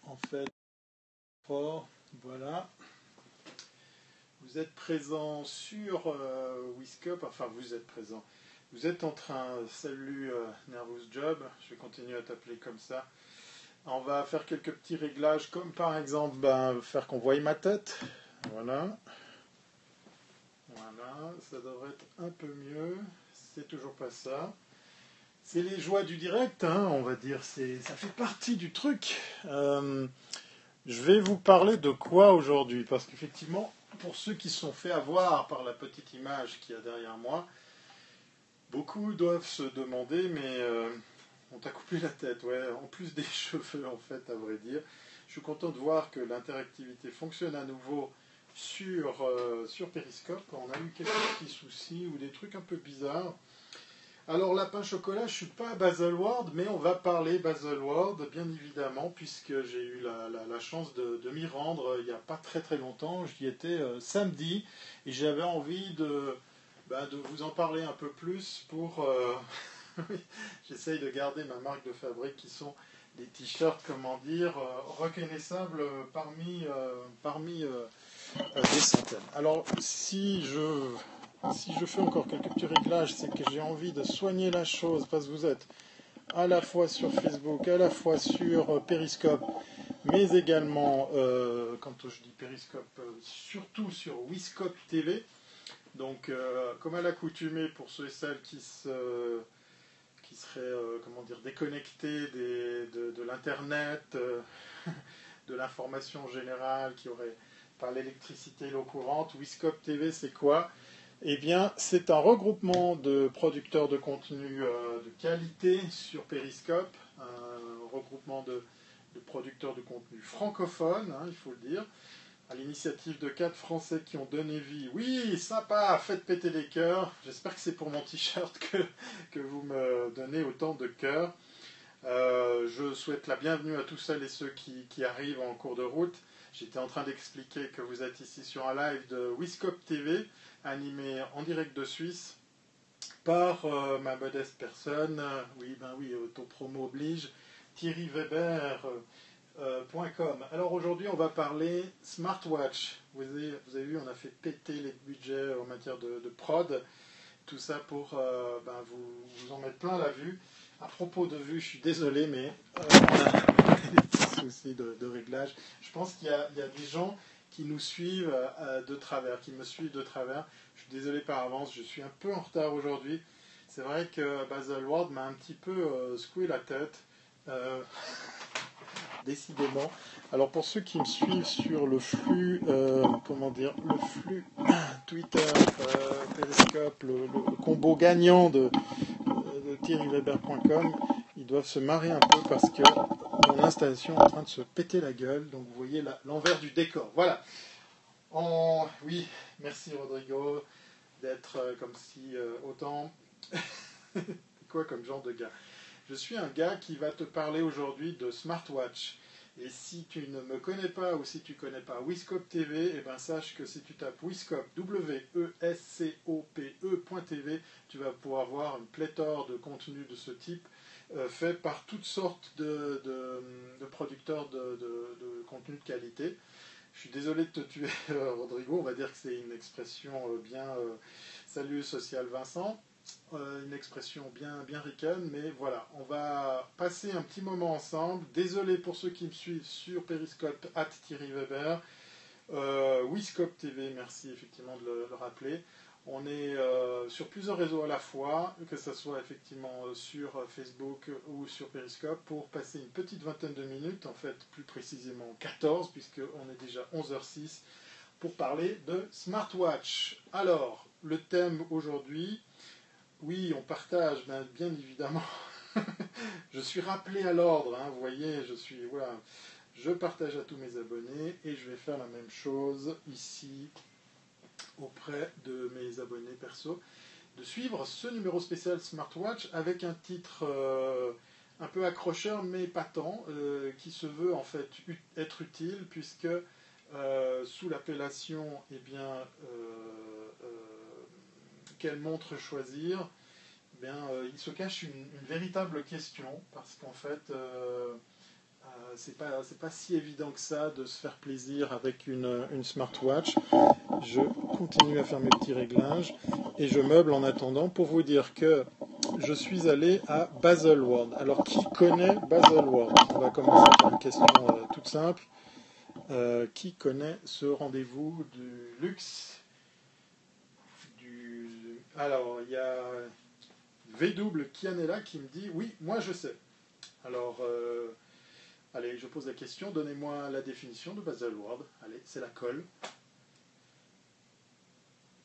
En fait, voilà. Vous êtes présent sur Wiscop, enfin vous êtes présent. Vous êtes en train, salut Nervous Job, je vais continuer à t'appeler comme ça. On va faire quelques petits réglages, comme par exemple faire qu'on voie ma tête. Voilà. Voilà, ça devrait être un peu mieux. C'est toujours pas ça. C'est les joies du direct, hein, on va dire. Ça fait partie du truc. Je vais vous parler de quoi aujourd'hui? Parce qu'effectivement, pour ceux qui se sont fait avoir par la petite image qu'il y a derrière moi, beaucoup doivent se demander, mais on t'a coupé la tête, ouais, en plus des cheveux en fait, à vrai dire. Je suis content de voir que l'interactivité fonctionne à nouveau sur Periscope. On a eu quelques petits soucis ou des trucs un peu bizarres. Alors, lapin chocolat, je ne suis pas Baselworld, mais on va parler Baselworld, bien évidemment, puisque j'ai eu la chance de m'y rendre il n'y a pas très très longtemps. J'y étais samedi, et j'avais envie de vous en parler un peu plus pour... J'essaye de garder ma marque de fabrique, qui sont des t-shirts, comment dire, reconnaissables parmi des centaines. Alors, si je fais encore quelques petits réglages, c'est que j'ai envie de soigner la chose, parce que vous êtes à la fois sur Facebook, à la fois sur Periscope, mais également, quand je dis Periscope, surtout sur Wiscop TV. Donc, comme à l'accoutumée, pour ceux et celles qui seraient comment dire, déconnectés de l'Internet, de l'information générale, qui auraient pas l'électricité, l'eau courante, Wiscop TV, c'est quoi? Eh bien, c'est un regroupement de producteurs de contenu de qualité sur Periscope, un regroupement de producteurs de contenu francophones, hein, il faut le dire, à l'initiative de 4 Français qui ont donné vie. Oui, sympa, faites péter les cœurs. J'espère que c'est pour mon t-shirt que vous me donnez autant de cœurs. Je souhaite la bienvenue à tous celles et ceux qui arrivent en cours de route. J'étais en train d'expliquer que vous êtes ici sur un live de Wiscop TV, animé en direct de Suisse par ma modeste personne. Oui, autopromo oblige. Thierry Weber. .com. Alors aujourd'hui, on va parler smartwatch. Vous avez vu, on a fait péter les budgets en matière de prod. Tout ça pour vous en mettre plein la vue. À propos de vue, je suis désolé, mais on a des petits soucis de réglage. Je pense qu'il y a des gens qui nous suivent de travers, qui me suivent de travers. Je suis désolé par avance, je suis un peu en retard aujourd'hui. C'est vrai que Baselworld m'a un petit peu secoué la tête. Décidément. Alors pour ceux qui me suivent sur le flux, le flux Twitter, Periscope, le combo gagnant de thierryweber.com, ils doivent se marrer un peu parce que mon installation est en train de se péter la gueule. Donc vous voyez l'envers du décor. Voilà. Oui, merci Rodrigo d'être comme si autant... Quoi comme genre de gars? Je suis un gars qui va te parler aujourd'hui de smartwatch. Et si tu ne me connais pas ou si tu ne connais pas Wiscop TV, eh ben sache que si tu tapes Wiscop, W-E-S-C-O-P-E.tv, tu vas pouvoir voir une pléthore de contenus de ce type fait par toutes sortes de producteurs de contenu de qualité. Je suis désolé de te tuer, Rodrigo. On va dire que c'est une expression bien salut social Vincent. Une expression bien ricaine, mais voilà, on va passer un petit moment ensemble. Désolé pour ceux qui me suivent sur Periscope, @Thierry Weber, Wiscop TV, merci effectivement de le rappeler. On est sur plusieurs réseaux à la fois, que ce soit effectivement sur Facebook ou sur Periscope, pour passer une petite vingtaine de minutes, en fait plus précisément 14, puisqu'on est déjà 11h06, pour parler de smartwatch. Alors, le thème aujourd'hui... Oui, on partage, bien évidemment. Je suis rappelé à l'ordre, hein, vous voyez, je partage à tous mes abonnés et je vais faire la même chose ici auprès de mes abonnés perso, de suivre ce numéro spécial Smartwatch avec un titre un peu accrocheur mais pas tant, qui se veut en fait être utile puisque sous l'appellation, quelle montre choisir, il se cache une véritable question, parce qu'en fait, c'est pas si évident que ça de se faire plaisir avec une smartwatch. Je continue à faire mes petits réglages et je meuble en attendant pour vous dire que je suis allé à Baselworld. Alors, qui connaît Baselworld? On va commencer par une question toute simple. Qui connaît ce rendez-vous du luxe Alors, il y a V-double Kianella qui me dit oui, moi je sais. Alors, allez, je pose la question, donnez-moi la définition de Baselworld. Allez, c'est la colle.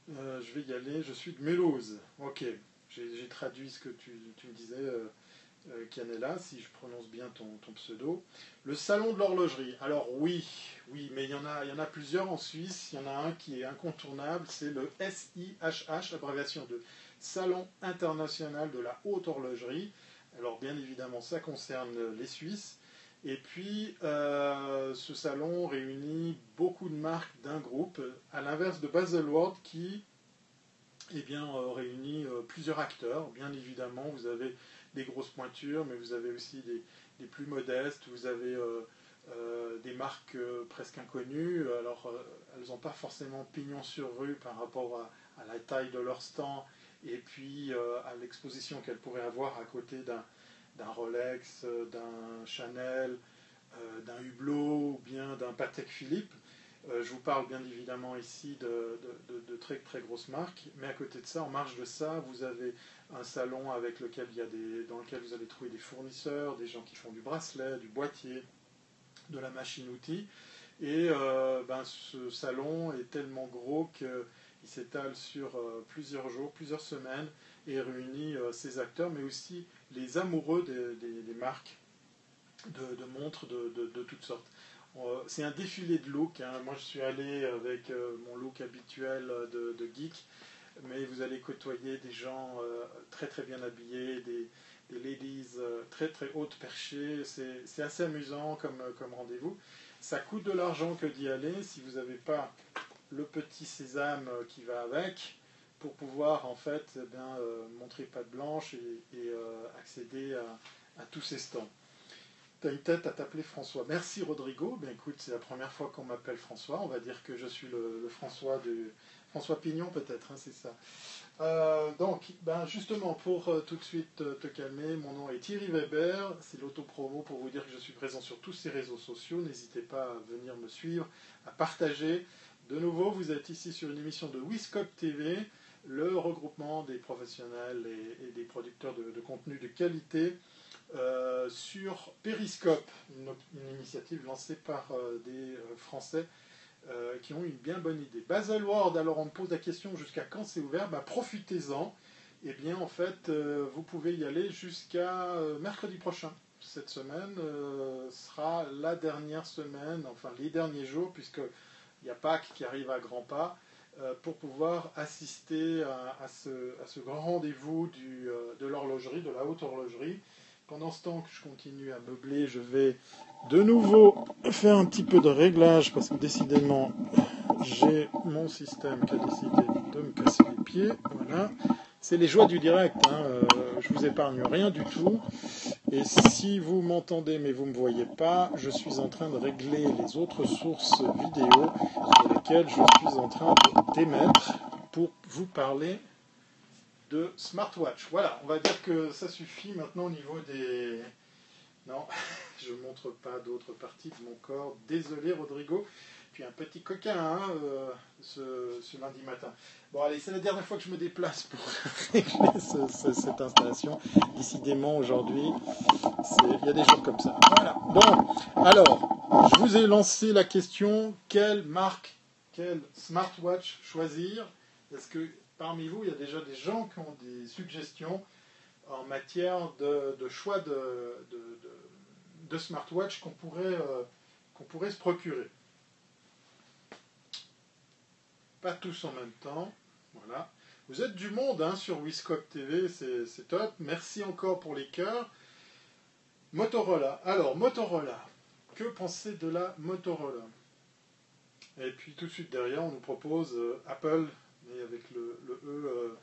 Je vais y aller, je suis de Mulhouse. Ok, j'ai traduit ce que tu me disais, Kianella, si je prononce bien ton pseudo. Le salon de l'horlogerie. Alors oui, mais il y en a plusieurs en Suisse. Il y en a un qui est incontournable, c'est le SIHH, abréviation de Salon international de la haute horlogerie. Alors bien évidemment, ça concerne les Suisses. Et puis, ce salon réunit beaucoup de marques d'un groupe, à l'inverse de Baselworld qui réunit plusieurs acteurs. Bien évidemment, vous avez des grosses pointures, mais vous avez aussi des plus modestes, vous avez des marques presque inconnues. Alors, elles n'ont pas forcément pignon sur rue par rapport à la taille de leur stand et puis à l'exposition qu'elles pourraient avoir à côté d'un Rolex, d'un Chanel, d'un Hublot ou bien d'un Patek Philippe. Je vous parle bien évidemment ici de très très grosses marques, mais à côté de ça, en marge de ça, vous avez un salon avec lequel dans lequel vous allez trouver des fournisseurs, des gens qui font du bracelet, du boîtier, de la machine-outil. Et ce salon est tellement gros qu'il s'étale sur plusieurs jours, plusieurs semaines, et réunit ces acteurs, mais aussi les amoureux des marques de montres de toutes sortes. C'est un défilé de looks. Hein. Moi, je suis allé avec mon look habituel de geek, mais vous allez côtoyer des gens très très bien habillés, des ladies très très hautes perchées. C'est assez amusant comme rendez-vous. Ça coûte de l'argent que d'y aller si vous n'avez pas le petit sésame qui va avec pour pouvoir en fait montrer patte blanche et accéder à tous ces stands. Tu as une tête à t'appeler François. Merci Rodrigo. Ben écoute, c'est la première fois qu'on m'appelle François. On va dire que je suis le François de François Pignon peut-être, hein, c'est ça. Justement, pour tout de suite te calmer, mon nom est Thierry Weber. C'est l'autopromo pour vous dire que je suis présent sur tous ces réseaux sociaux. N'hésitez pas à venir me suivre, à partager. De nouveau, vous êtes ici sur une émission de Wiscope TV, le regroupement des professionnels et des producteurs de contenu de qualité. Sur Periscope, une initiative lancée par des Français qui ont une bien bonne idée. Baselworld, alors on me pose la question jusqu'à quand c'est ouvert, profitez-en. Eh bien en fait, vous pouvez y aller jusqu'à mercredi prochain. Cette semaine sera la dernière semaine, enfin les derniers jours, puisqu'il y a Pâques qui arrive à grands pas, pour pouvoir assister à ce grand rendez-vous de l'horlogerie, de la haute horlogerie. Pendant ce temps que je continue à meubler, je vais de nouveau faire un petit peu de réglage parce que décidément j'ai mon système qui a décidé de me casser les pieds. Voilà, c'est les joies du direct. Hein. Je vous épargne rien du tout. Et si vous m'entendez mais vous ne me voyez pas, je suis en train de régler les autres sources vidéo sur lesquelles je suis en train d'émettre pour vous parler de smartwatch. Voilà, on va dire que ça suffit maintenant au niveau des... Non, je ne montre pas d'autres parties de mon corps. Désolé Rodrigo. Puis un petit coquin hein, ce lundi matin. Bon allez, c'est la dernière fois que je me déplace pour régler cette installation. Décidément aujourd'hui, il y a des jours comme ça. Voilà. Bon, alors, je vous ai lancé la question, quelle marque, quelle smartwatch choisir? Est-ce que parmi vous, il y a déjà des gens qui ont des suggestions en matière de choix de smartwatch qu'on pourrait se procurer? Pas tous en même temps. Voilà. Vous êtes du monde hein, sur Wiscope TV, c'est top. Merci encore pour les cœurs. Motorola. Alors, Motorola. Que penser de la Motorola? Et puis tout de suite derrière, on nous propose Apple, mais avec le E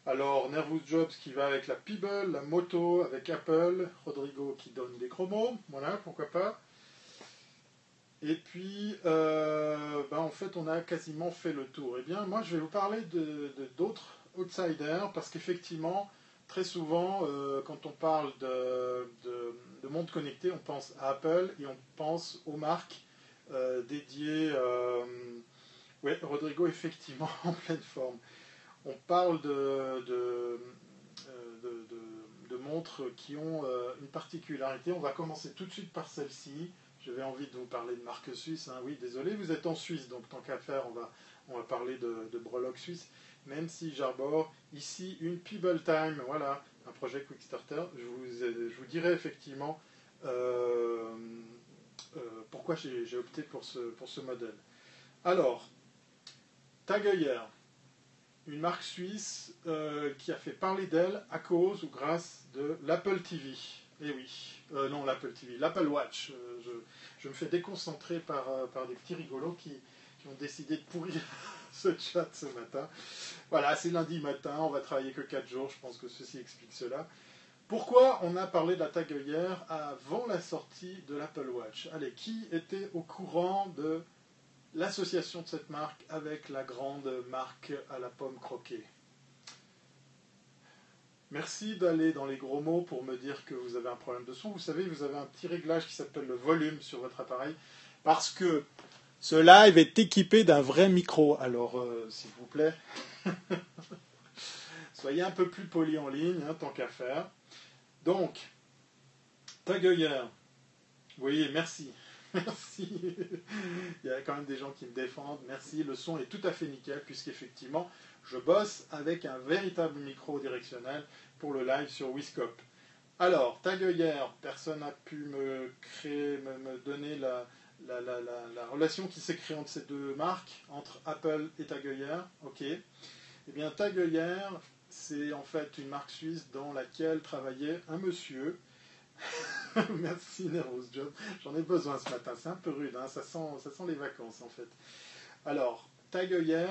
Alors, Nervous Jobs qui va avec la Peeble, la moto avec Apple, Rodrigo qui donne des gros mots, voilà, pourquoi pas. Et puis, en fait, on a quasiment fait le tour. Eh bien, moi, je vais vous parler d'autres outsiders, parce qu'effectivement, très souvent, quand on parle de monde connecté, on pense à Apple et on pense aux marques dédiées. Oui, Rodrigo, effectivement, en pleine forme. On parle de montres qui ont une particularité. On va commencer tout de suite par celle-ci. J'avais envie de vous parler de marque suisse. Hein. Oui, désolé, vous êtes en Suisse, donc tant qu'à faire, on va parler de breloques suisses. Même si j'arbore ici une Peeble Time, voilà, un projet Quickstarter. Je vous dirai effectivement pourquoi j'ai opté pour ce modèle. Alors, Tag Heuer, une marque suisse qui a fait parler d'elle à cause ou grâce de l'Apple TV. Eh oui, non, l'Apple TV, l'Apple Watch. Je me fais déconcentrer par des petits rigolos qui ont décidé de pourrir ce chat ce matin. Voilà, c'est lundi matin, on va travailler que 4 jours, je pense que ceci explique cela. Pourquoi on a parlé de la Tag Heuer avant la sortie de l'Apple Watch? Allez, qui était au courant de l'association de cette marque avec la grande marque à la pomme croquée? Merci d'aller dans les gros mots pour me dire que vous avez un problème de son. Vous savez, vous avez un petit réglage qui s'appelle le volume sur votre appareil, parce que ce live est équipé d'un vrai micro. Alors, s'il vous plaît, soyez un peu plus poli en ligne, hein, tant qu'à faire. Donc, Tag Heuer. Oui, merci. Merci. Il y a quand même des gens qui me défendent. Merci. Le son est tout à fait nickel, puisqu'effectivement, je bosse avec un véritable micro directionnel pour le live sur Wiscope. Alors, Tag Heuer, personne n'a pu me donner la relation qui s'est créée entre ces deux marques, entre Apple et Tag Heuer. Ok. Eh bien, Tag Heuer, c'est en fait une marque suisse dans laquelle travaillait un monsieur. Merci Nervous Job, j'en ai besoin ce matin, c'est un peu rude, hein, ça sent les vacances en fait. Alors, Tag Heuer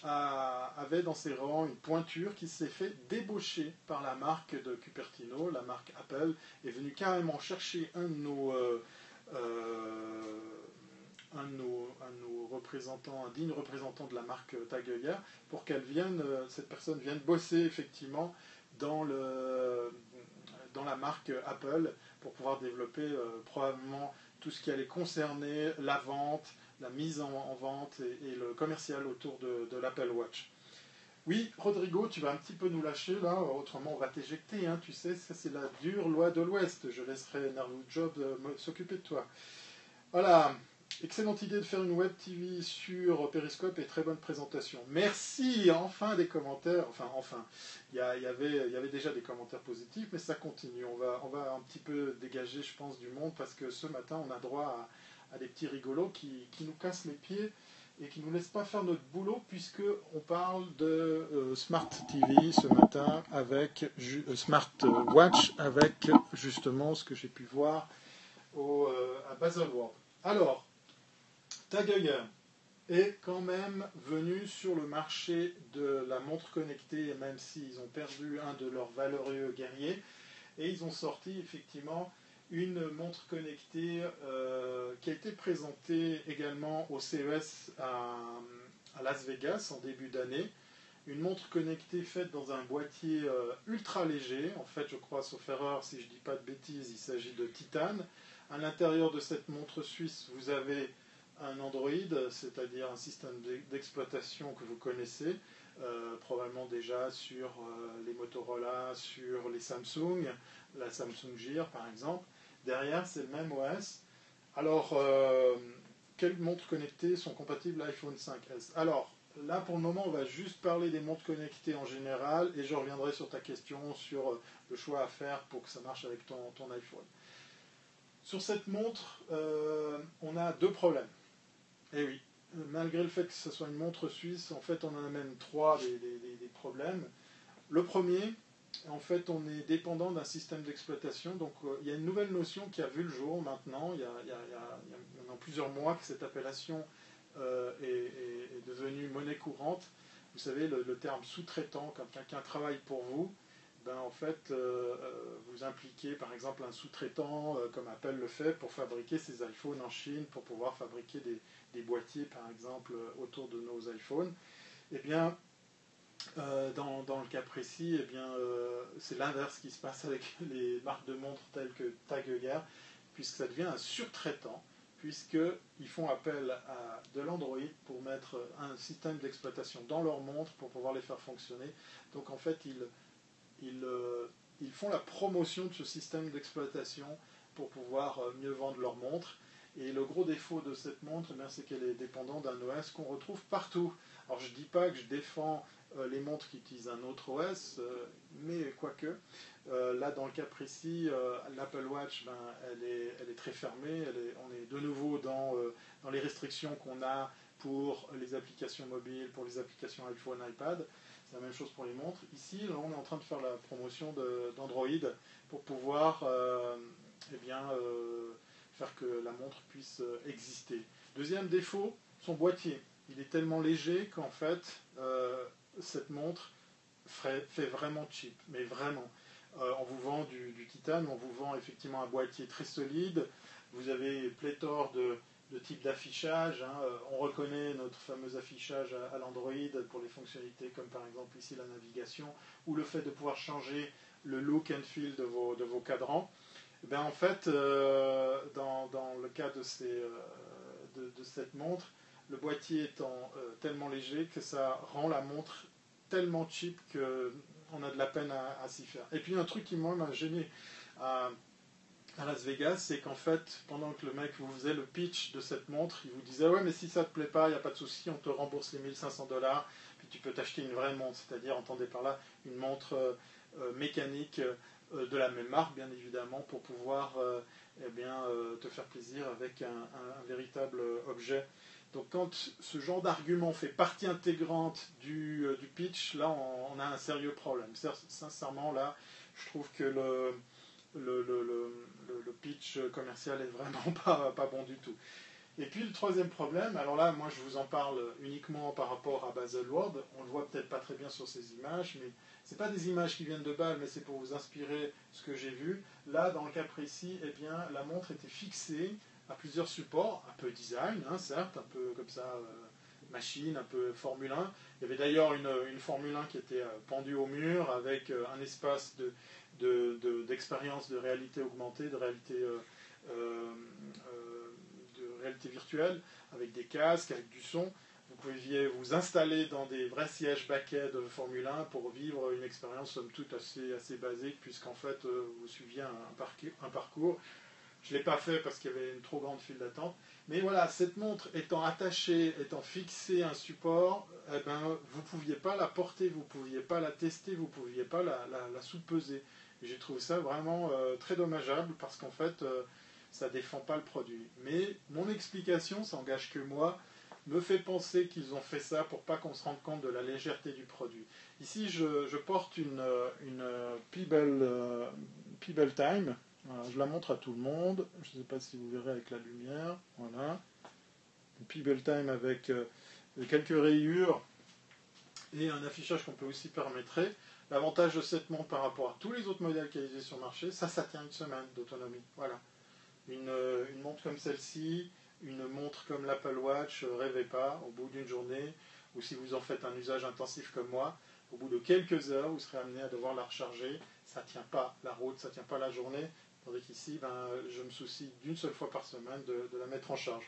avait dans ses rangs une pointure qui s'est fait débaucher par la marque de Cupertino, la marque Apple, est venue carrément chercher un de nos représentants, un digne représentant de la marque Tag Heuer, pour cette personne vienne bosser effectivement dans la marque Apple pour pouvoir développer probablement tout ce qui allait concerner la vente, la mise en vente et le commercial autour de l'Apple Watch. Oui, Rodrigo, tu vas un petit peu nous lâcher là, autrement on va t'éjecter, hein, tu sais, ça c'est la dure loi de l'Ouest, je laisserai Nervous Job s'occuper de toi. Voilà, excellente idée de faire une web TV sur Periscope et très bonne présentation. Merci, enfin des commentaires, enfin, il y avait déjà des commentaires positifs, mais ça continue. On va un petit peu dégager, je pense, du monde, parce que ce matin, on a droit à des petits rigolos qui nous cassent les pieds et qui ne nous laissent pas faire notre boulot, puisqu'on parle de Smart TV ce matin, avec Smart Watch, avec justement ce que j'ai pu voir à Baselworld. Alors, Tag Heuer est quand même venu sur le marché de la montre connectée, même s'ils ont perdu un de leurs valeureux guerriers, et ils ont sorti effectivement une montre connectée qui a été présentée également au CES à Las Vegas en début d'année. Une montre connectée faite dans un boîtier ultra léger, en fait je crois, sauf erreur si je ne dis pas de bêtises, il s'agit de titane. À l'intérieur de cette montre suisse, vous avez un Android, c'est-à-dire un système d'exploitation que vous connaissez, probablement déjà sur les Motorola, sur les Samsung, la Samsung Gear par exemple. Derrière, c'est le même OS. Alors, quelles montres connectées sont compatibles à l'iPhone 5S? Alors, là, pour le moment, on va juste parler des montres connectées en général, et je reviendrai sur ta question sur le choix à faire pour que ça marche avec ton iPhone. Sur cette montre, on a deux problèmes. Eh oui, malgré le fait que ce soit une montre suisse, en fait, on en a même trois des problèmes. Le premier, en fait, on est dépendant d'un système d'exploitation. Donc, il y a une nouvelle notion qui a vu le jour maintenant, il y a maintenant plusieurs mois que cette appellation est devenue monnaie courante. vous savez, le terme sous-traitant, quand quelqu'un travaille pour vous, ben, en fait, vous impliquez par exemple un sous-traitant, comme Apple le fait, pour fabriquer ses iPhones en Chine, pour pouvoir fabriquer des boîtiers, par exemple, autour de nos iPhones. Eh bien, dans le cas précis, eh bien, c'est l'inverse qui se passe avec les marques de montres telles que Tag Heuer, puisque ça devient un surtraitant, puisqu'ils font appel à de l'Android pour mettre un système d'exploitation dans leurs montres pour pouvoir les faire fonctionner. Donc en fait, ils font la promotion de ce système d'exploitation pour pouvoir mieux vendre leurs montres. Et le gros défaut de cette montre, eh bien, c'est qu'elle est dépendante d'un OS qu'on retrouve partout. Alors je ne dis pas que je défends les montres qui utilisent un autre OS, mais quoique. Là, dans le cas précis, l'Apple Watch, ben, elle est très fermée. On est de nouveau dans les restrictions qu'on a pour les applications mobiles, pour les applications iPhone, iPad. C'est la même chose pour les montres. Ici, là, on est en train de faire la promotion d'Android pour pouvoir eh bien, faire que la montre puisse exister. Deuxième défaut, son boîtier. Il est tellement léger qu'en fait, cette montre fait vraiment cheap, mais vraiment. On vous vend du titane, on vous vend effectivement un boîtier très solide. Vous avez pléthore de types d'affichage. Hein. On reconnaît notre fameux affichage à l'Android pour les fonctionnalités comme par exemple ici la navigation ou le fait de pouvoir changer le look and feel de vos cadrans. Ben, en fait, dans le cas de cette montre, le boîtier étant tellement léger que ça rend la montre tellement cheap qu'on a de la peine à s'y faire. Et puis un truc qui moi m'a gêné à Las Vegas, c'est qu'en fait, pendant que le mec vous faisait le pitch de cette montre, il vous disait ouais mais si ça te plaît pas, il n'y a pas de souci, on te rembourse les $1500, puis tu peux t'acheter une vraie montre, c'est-à-dire entendez par là une montre mécanique de la même marque bien évidemment pour pouvoir eh bien, te faire plaisir avec un véritable objet. Donc quand ce genre d'argument fait partie intégrante du pitch, là on a un sérieux problème. Sincèrement là, je trouve que le pitch commercial est vraiment pas bon du tout. Et puis le troisième problème, alors là moi je vous en parle uniquement par rapport à Baselworld, on le voit peut-être pas très bien sur ces images, mais c'est pas des images qui viennent de Bâle, mais c'est pour vous inspirer ce que j'ai vu. Là dans le cas précis, eh bien, la montre était fixée à plusieurs supports, un peu design, hein, certes, un peu comme ça, machine, un peu Formule 1. Il y avait d'ailleurs une Formule 1 qui était pendue au mur avec un espace d'expérience de réalité augmentée, de réalité virtuelle, avec des casques, avec du son. Vous pouviez vous installer dans des vrais sièges baquets de Formule 1 pour vivre une expérience somme toute assez basique, puisqu'en fait vous suiviez un parcours. Je ne l'ai pas fait parce qu'il y avait une trop grande file d'attente. Mais voilà, cette montre étant attachée, étant fixée à un support, eh ben, vous ne pouviez pas la porter, vous ne pouviez pas la tester, vous ne pouviez pas la sous-peser. J'ai trouvé ça vraiment très dommageable parce qu'en fait, ça ne défend pas le produit. Mais mon explication, ça n'engage que moi, me fait penser qu'ils ont fait ça pour pas qu'on se rende compte de la légèreté du produit. Ici, je porte une Peeble Time. Voilà, je la montre à tout le monde. Je ne sais pas si vous verrez avec la lumière. Voilà. Une Peeble Time avec quelques rayures et un affichage qu'on peut aussi paramétrer. L'avantage de cette montre par rapport à tous les autres modèles qui existent sur le marché, ça tient une semaine d'autonomie. Voilà. Une montre comme celle-ci, une montre comme l'Apple Watch, rêvez pas, au bout d'une journée, ou si vous en faites un usage intensif comme moi, au bout de quelques heures, vous serez amené à devoir la recharger. Ça ne tient pas la route, ça ne tient pas la journée. Tandis qu'ici, ben, je me soucie d'une seule fois par semaine de la mettre en charge.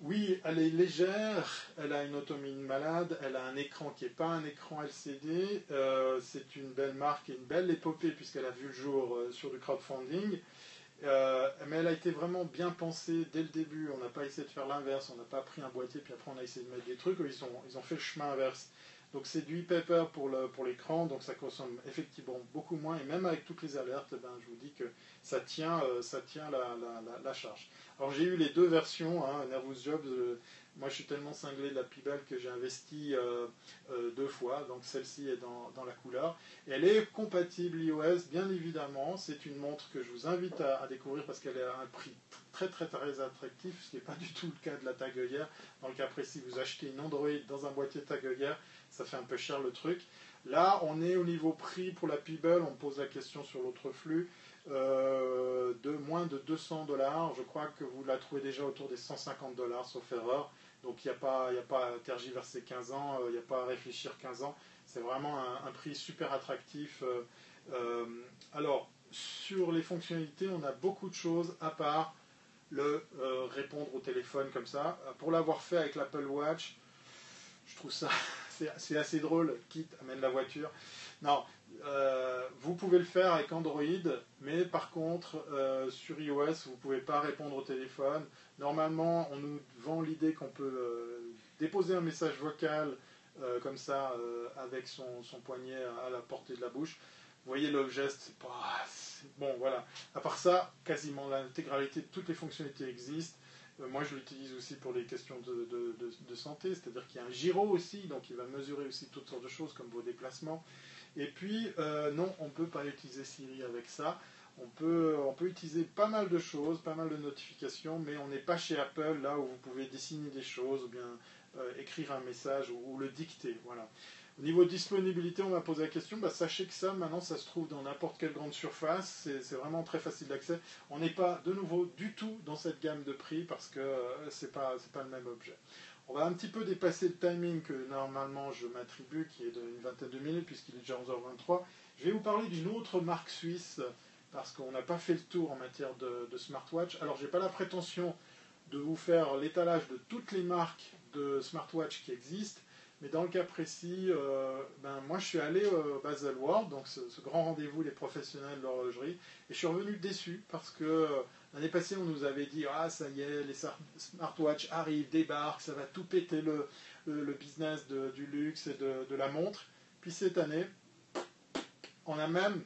Oui, elle est légère, elle a une autonomie malade, elle a un écran qui n'est pas un écran LCD. C'est une belle marque et une belle épopée puisqu'elle a vu le jour sur du crowdfunding. Mais elle a été vraiment bien pensée dès le début. On n'a pas essayé de faire l'inverse, on n'a pas pris un boîtier puis après on a essayé de mettre des trucs. Ils ont fait le chemin inverse. Donc c'est du e-paper pour l'écran, donc ça consomme effectivement beaucoup moins. Et même avec toutes les alertes, ben, je vous dis que ça tient la charge. Alors j'ai eu les deux versions, hein, Nervous Jobs Moi, je suis tellement cinglé de la Peeble que j'ai investi 2 fois. Donc, celle-ci est dans la couleur. Et elle est compatible iOS, bien évidemment. C'est une montre que je vous invite à découvrir parce qu'elle est à un prix très, très, très attractif, ce qui n'est pas du tout le cas de la Tag Heuer. Dans le cas précis, vous achetez une Android dans un boîtier Tag Heuer, ça fait un peu cher le truc. Là, on est au niveau prix pour la Peeble. On pose la question sur l'autre flux. De moins de 200 $. Je crois que vous la trouvez déjà autour des 150 $, sauf erreur. Donc il n'y a pas à tergiverser 15 ans, il n'y a pas à réfléchir 15 ans. C'est vraiment un prix super attractif. Alors, sur les fonctionnalités, on a beaucoup de choses à part le répondre au téléphone comme ça. Pour l'avoir fait avec l'Apple Watch, je trouve ça c'est assez drôle. Kit amène la voiture. Non, vous pouvez le faire avec Android, mais par contre, sur iOS, vous ne pouvez pas répondre au téléphone. Normalement, on nous vend l'idée qu'on peut déposer un message vocal comme ça, avec son poignet à la portée de la bouche. Vous voyez le geste, bon, voilà. À part ça, quasiment l'intégralité de toutes les fonctionnalités existent. Moi, je l'utilise aussi pour les questions de santé, c'est-à-dire qu'il y a un gyro aussi, donc il va mesurer aussi toutes sortes de choses comme vos déplacements. Et puis, non, on ne peut pas utiliser Siri avec ça. On peut utiliser pas mal de choses, pas mal de notifications, mais on n'est pas chez Apple, là où vous pouvez dessiner des choses, ou bien écrire un message, ou le dicter. Voilà. Au niveau de disponibilité, on m'a posé la question. Sachez que ça, maintenant, ça se trouve dans n'importe quelle grande surface. C'est vraiment très facile d'accès. On n'est pas, de nouveau, du tout dans cette gamme de prix, parce que c'est pas le même objet. On va un petit peu dépasser le timing que normalement je m'attribue, qui est d'une vingtaine de minutes, puisqu'il est déjà 11h23. Je vais vous parler d'une autre marque suisse, parce qu'on n'a pas fait le tour en matière de smartwatch. Alors, je n'ai pas la prétention de vous faire l'étalage de toutes les marques de smartwatch qui existent, mais dans le cas précis, moi je suis allé au Baselworld, donc ce grand rendez-vous des professionnels de l'horlogerie, et je suis revenu déçu, parce que l'année passée, on nous avait dit « Ah, ça y est, les smartwatches arrivent, débarquent, ça va tout péter le business du luxe et de la montre. » Puis cette année, on a même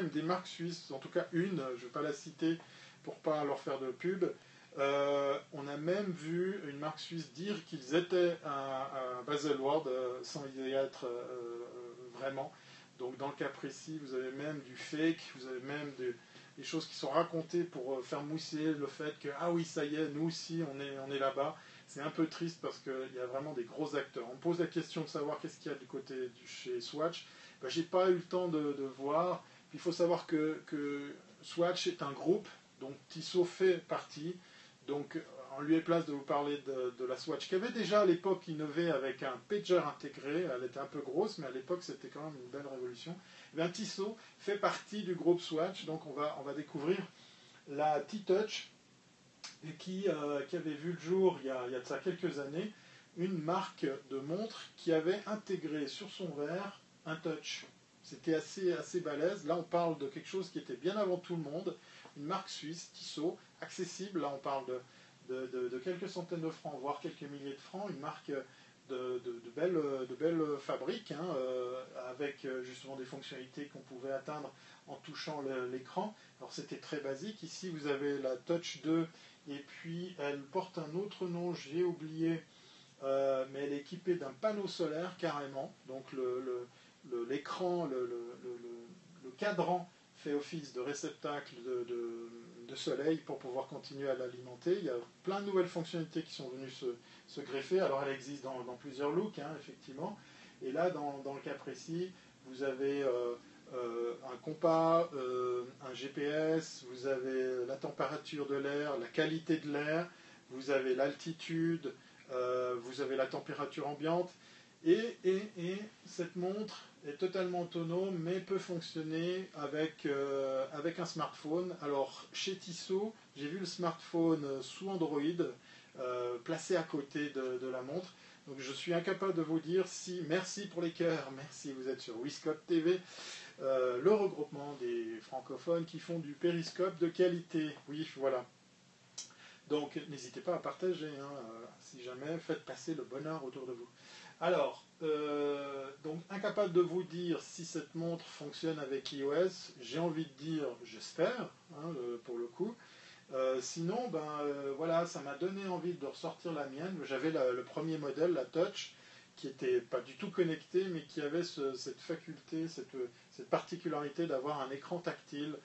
des marques suisses, en tout cas une, je ne vais pas la citer pour ne pas leur faire de pub. On a même vu une marque suisse dire qu'ils étaient à Baselworld sans y être vraiment. Donc dans le cas précis, vous avez même du fake, vous avez même des choses qui sont racontées pour faire mousser le fait que ah oui, ça y est, nous aussi on est là-bas. C'est un peu triste parce qu'il y a vraiment des gros acteurs. On me pose la question de savoir qu'est-ce qu'il y a du côté chez Swatch. J'ai pas eu le temps de voir. Il faut savoir que Swatch est un groupe dont Tissot fait partie. Donc, en lieu et place de vous parler de la Swatch, qui avait déjà à l'époque innové avec un pager intégré. Elle était un peu grosse, mais à l'époque, c'était quand même une belle révolution. Et bien, Tissot fait partie du groupe Swatch. Donc, on va découvrir la T-Touch, qui avait vu le jour il y a de ça quelques années, une marque de montre qui avait intégré sur son verre un touch. C'était assez balèze. Là, on parle de quelque chose qui était bien avant tout le monde. Une marque suisse, Tissot, accessible. Là, on parle de quelques centaines de francs, voire quelques milliers de francs. Une marque de belles fabriques, avec justement des fonctionnalités qu'on pouvait atteindre en touchant l'écran. Alors, c'était très basique. Ici, vous avez la Touch 2, et puis elle porte un autre nom, j'ai oublié, mais elle est équipée d'un panneau solaire carrément. Donc, l'écran, le cadran fait office de réceptacle de soleil pour pouvoir continuer à l'alimenter. Il y a plein de nouvelles fonctionnalités qui sont venues se greffer. Alors elle existe dans plusieurs looks, effectivement. Et là, dans le cas précis, vous avez un compas, un GPS, vous avez la température de l'air, la qualité de l'air, vous avez l'altitude, vous avez la température ambiante. Et cette montre est totalement autonome, mais peut fonctionner avec un smartphone. Alors, chez Tissot, j'ai vu le smartphone sous Android, placé à côté de la montre. Donc, je suis incapable de vous dire si, merci pour les cœurs, merci, vous êtes sur Wiscode TV, le regroupement des francophones qui font du périscope de qualité. Oui, voilà. Donc, n'hésitez pas à partager, si jamais, faites passer le bonheur autour de vous. Alors, donc incapable de vous dire si cette montre fonctionne avec iOS, j'ai envie de dire j'espère, pour le coup. Sinon, voilà, ça m'a donné envie de ressortir la mienne. J'avais le premier modèle, la Touch, qui n'était pas du tout connectée, mais qui avait cette faculté, cette particularité d'avoir un écran tactile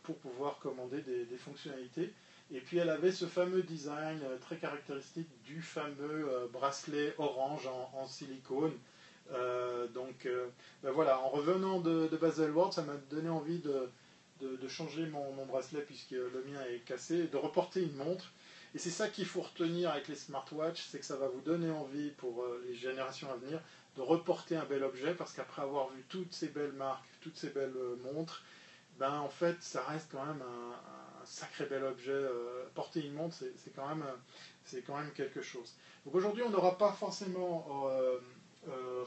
pour pouvoir commander des fonctionnalités. Et puis elle avait ce fameux design très caractéristique du fameux bracelet orange en silicone. Voilà, en revenant de Baselworld, ça m'a donné envie de changer mon bracelet puisque le mien est cassé, et de reporter une montre. Et c'est ça qu'il faut retenir avec les smartwatches, c'est que ça va vous donner envie pour les générations à venir de reporter un bel objet, parce qu'après avoir vu toutes ces belles marques, toutes ces belles montres, en fait ça reste quand même un sacré bel objet. Porter une montre, c'est quand même quelque chose. Donc aujourd'hui on n'aura pas forcément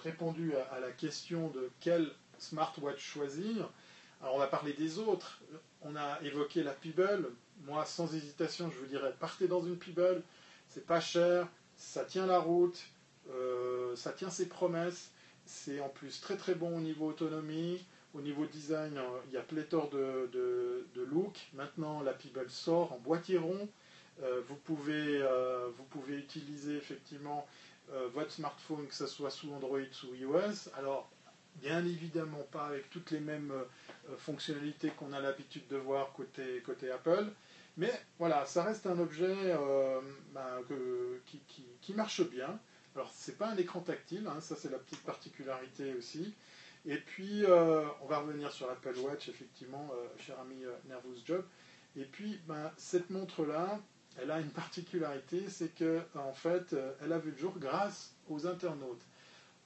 répondu à la question de quel smartwatch choisir. Alors on va parler des autres. On a évoqué la Pebble. Moi, sans hésitation, je vous dirais, partez dans une Pebble. C'est pas cher, ça tient la route, ça tient ses promesses. C'est en plus très très bon au niveau autonomie. Au niveau design, il y a pléthore de looks. Maintenant, la Pebble sort en boîtier rond. Vous pouvez utiliser effectivement votre smartphone, que ce soit sous Android, sous iOS. Alors, bien évidemment pas avec toutes les mêmes fonctionnalités qu'on a l'habitude de voir côté Apple, mais voilà, ça reste un objet qui marche bien. Alors c'est pas un écran tactile, hein, ça c'est la petite particularité aussi. Et puis on va revenir sur l'Apple Watch, effectivement, cher ami Nervous Job. Et puis cette montre là, elle a une particularité, c'est que en fait elle a vu le jour grâce aux internautes.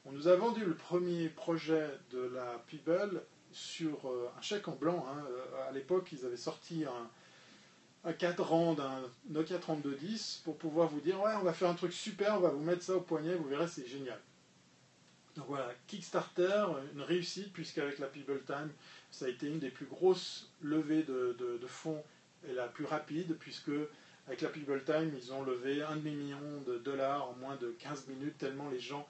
On nous a vendu le premier projet de la Pebble sur un chèque en blanc. Hein. À l'époque, ils avaient sorti un cadran d'un Nokia 3210 pour pouvoir vous dire ouais, on va faire un truc super, on va vous mettre ça au poignet, vous verrez, c'est génial. Donc voilà, Kickstarter, une réussite, puisqu'avec la Pebble Time, ça a été une des plus grosses levées de fonds et la plus rapide, puisque avec la Pebble Time, ils ont levé 1,5 million de dollars en moins de 15 minutes, tellement les gens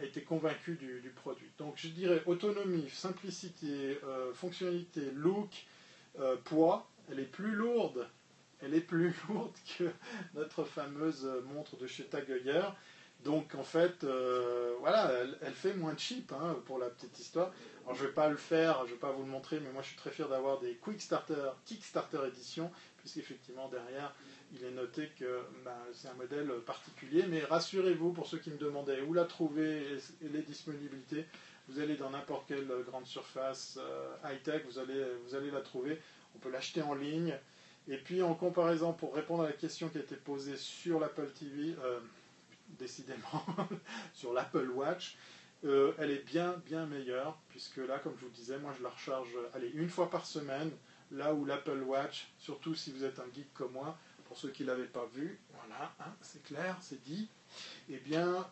étaient convaincus du produit. Donc je dirais autonomie, simplicité, fonctionnalité, look, poids. Elle est plus lourde que notre fameuse montre de chez Tag Heuer. Donc en fait, voilà, elle fait moins cheap, hein, pour la petite histoire. Alors je vais pas le faire, je vais pas vous le montrer, mais moi je suis très fier d'avoir des Kickstarter édition, puisqu'effectivement derrière il est noté que c'est un modèle particulier. Mais rassurez-vous, pour ceux qui me demandaient où la trouver et les disponibilités, vous allez dans n'importe quelle grande surface high-tech, vous allez la trouver. On peut l'acheter en ligne. Et puis en comparaison, pour répondre à la question qui a été posée sur l'Apple TV, décidément, sur l'Apple Watch, elle est bien meilleure, puisque là, comme je vous disais, moi je la recharge une fois par semaine, là où l'Apple Watch, surtout si vous êtes un geek comme moi, pour ceux qui ne l'avaient pas vu, voilà, hein, c'est clair, c'est dit, eh bien,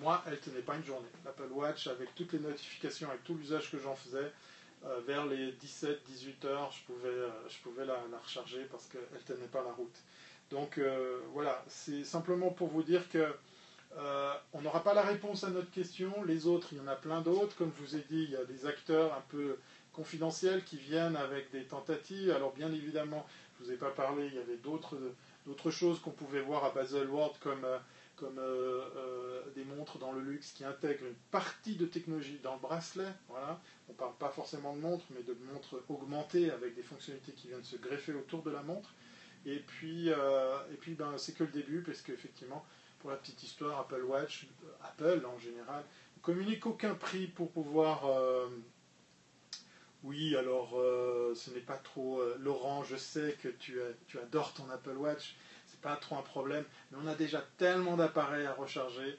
moi, elle ne tenait pas une journée. L'Apple Watch, avec toutes les notifications, avec tout l'usage que j'en faisais, vers les 17-18 heures, je pouvais la recharger parce qu'elle ne tenait pas la route. Donc voilà, c'est simplement pour vous dire que on n'aura pas la réponse à notre question. Les autres, il y en a plein d'autres. Comme je vous ai dit, il y a des acteurs un peu confidentiels qui viennent avec des tentatives. Alors bien évidemment, je ne vous ai pas parlé, il y avait d'autres choses qu'on pouvait voir à Baselworld comme des montres dans le luxe qui intègrent une partie de technologie dans le bracelet. Voilà. On ne parle pas forcément de montres, mais de montres augmentées avec des fonctionnalités qui viennent se greffer autour de la montre. Et puis c'est que le début, parce qu'effectivement, pour la petite histoire, Apple Watch, Apple en général, ne communique aucun prix pour pouvoir... oui, alors ce n'est pas trop... Laurent, je sais que tu adores ton Apple Watch, c'est pas trop un problème, mais on a déjà tellement d'appareils à recharger,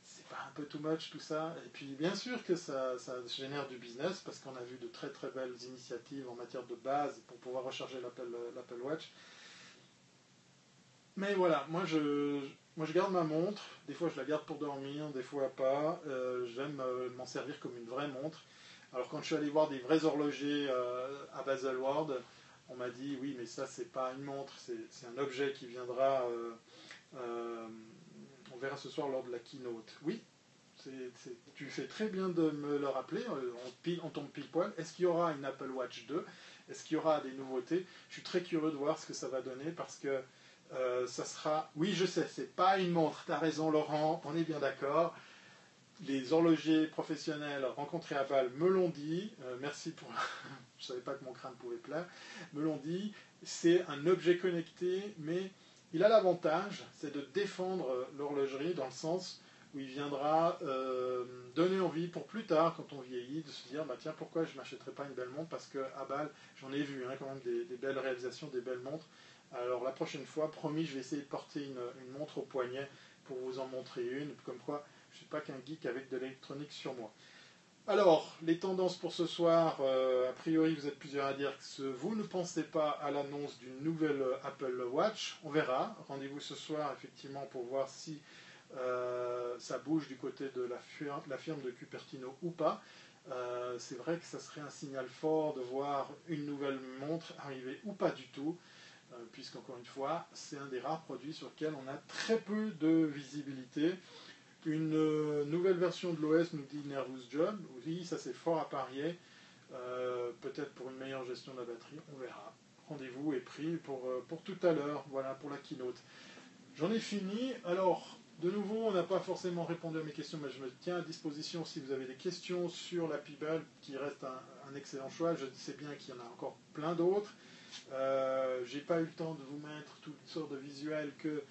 c'est pas un peu too much tout ça? Et puis bien sûr que ça génère du business, parce qu'on a vu de très très belles initiatives en matière de base pour pouvoir recharger l'Apple Watch. Mais voilà, moi je garde ma montre, des fois je la garde pour dormir, des fois pas. J'aime m'en servir comme une vraie montre. Alors quand je suis allé voir des vrais horlogers à Baselworld, on m'a dit oui, mais ça c'est pas une montre, c'est un objet qui viendra, on verra ce soir lors de la keynote. Oui, tu fais très bien de me le rappeler, on tombe pile poil. Est-ce qu'il y aura une Apple Watch 2? Est-ce qu'il y aura des nouveautés? Je suis très curieux de voir ce que ça va donner parce que ça sera... Oui, je sais, c'est pas une montre, tu as raison Laurent, on est bien d'accord. Les horlogers professionnels rencontrés à Bâle me l'ont dit, merci pour... je ne savais pas que mon crâne pouvait plaire, me l'ont dit, c'est un objet connecté, mais il a l'avantage, c'est de défendre l'horlogerie dans le sens où il viendra donner envie pour plus tard, quand on vieillit, de se dire, bah, tiens, pourquoi je ne m'achèterais pas une belle montre, parce qu'à Bâle, j'en ai vu quand même des belles réalisations, des belles montres. Alors la prochaine fois, promis, je vais essayer de porter une montre au poignet pour vous en montrer une, comme quoi je ne suis pas qu'un geek avec de l'électronique sur moi. Alors, les tendances pour ce soir, a priori vous êtes plusieurs à dire que vous ne pensez pas à l'annonce d'une nouvelle Apple Watch. On verra. Rendez-vous ce soir effectivement pour voir si ça bouge du côté de la firme de Cupertino ou pas. C'est vrai que ça serait un signal fort de voir une nouvelle montre arriver ou pas du tout, puisqu'encore une fois, c'est un des rares produits sur lesquels on a très peu de visibilité. Une nouvelle version de l'OS nous dit Nervous Job. Oui, ça c'est fort à parier. Peut-être pour une meilleure gestion de la batterie, on verra. Rendez-vous est pris pour tout à l'heure, voilà, pour la keynote. J'en ai fini. Alors, de nouveau, on n'a pas forcément répondu à mes questions, mais je me tiens à disposition si vous avez des questions sur la P-Ball, qui reste un excellent choix. Je sais bien qu'il y en a encore plein d'autres. J'ai pas eu le temps de vous mettre toutes sortes de visuels que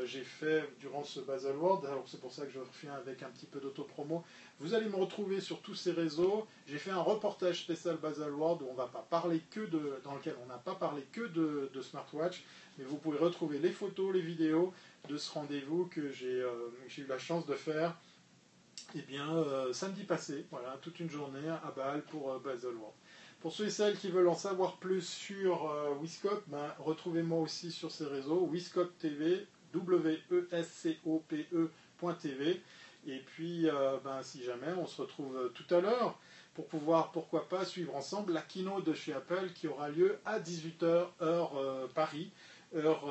j'ai fait durant ce Baselworld, alors c'est pour ça que je reviens avec un petit peu d'autopromo. Vous allez me retrouver sur tous ces réseaux. J'ai fait un reportage spécial Baselworld où on va pas parler dans lequel on n'a pas parlé que de smartwatch, mais vous pouvez retrouver les photos, les vidéos de ce rendez-vous que j'ai eu la chance de faire samedi passé, voilà, toute une journée à Bâle pour Baselworld. Pour ceux et celles qui veulent en savoir plus sur Wiscope, retrouvez-moi aussi sur ces réseaux, Wiscope TV, WESCOPE.tv. Et puis, si jamais, on se retrouve tout à l'heure pour pouvoir, pourquoi pas, suivre ensemble la keynote de chez Apple qui aura lieu à 18h, heure Paris, heure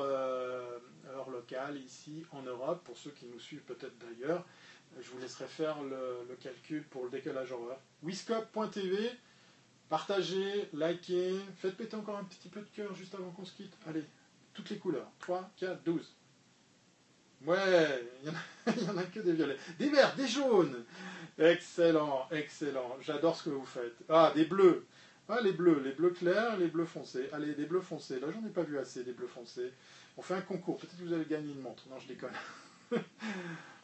locale ici en Europe, pour ceux qui nous suivent peut-être d'ailleurs. Je vous laisserai faire le calcul pour le décalage horaire. Wiscope.tv. Partagez, likez, faites péter encore un petit peu de cœur juste avant qu'on se quitte. Allez, toutes les couleurs. 3, 4, 12. Ouais, il n'y en a que des violets. Des verts, des jaunes. Excellent, excellent. J'adore ce que vous faites. Ah, des bleus. Ah, les bleus clairs, les bleus foncés. Allez, des bleus foncés. Là, j'en ai pas vu assez, des bleus foncés. On fait un concours. Peut-être que vous allez gagner une montre. Non, je déconne.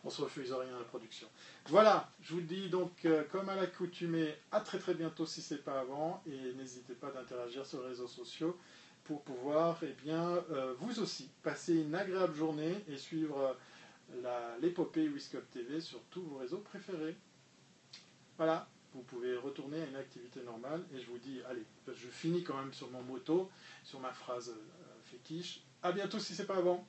On se refuse rien à la production. Voilà, je vous dis donc, comme à l'accoutumée, à très très bientôt si ce n'est pas avant, et n'hésitez pas d'interagir sur les réseaux sociaux pour pouvoir, vous aussi, passer une agréable journée et suivre l'épopée Wiscope TV sur tous vos réseaux préférés. Voilà, vous pouvez retourner à une activité normale, et je vous dis, allez, je finis quand même sur mon motto, sur ma phrase fétiche. À bientôt si ce n'est pas avant.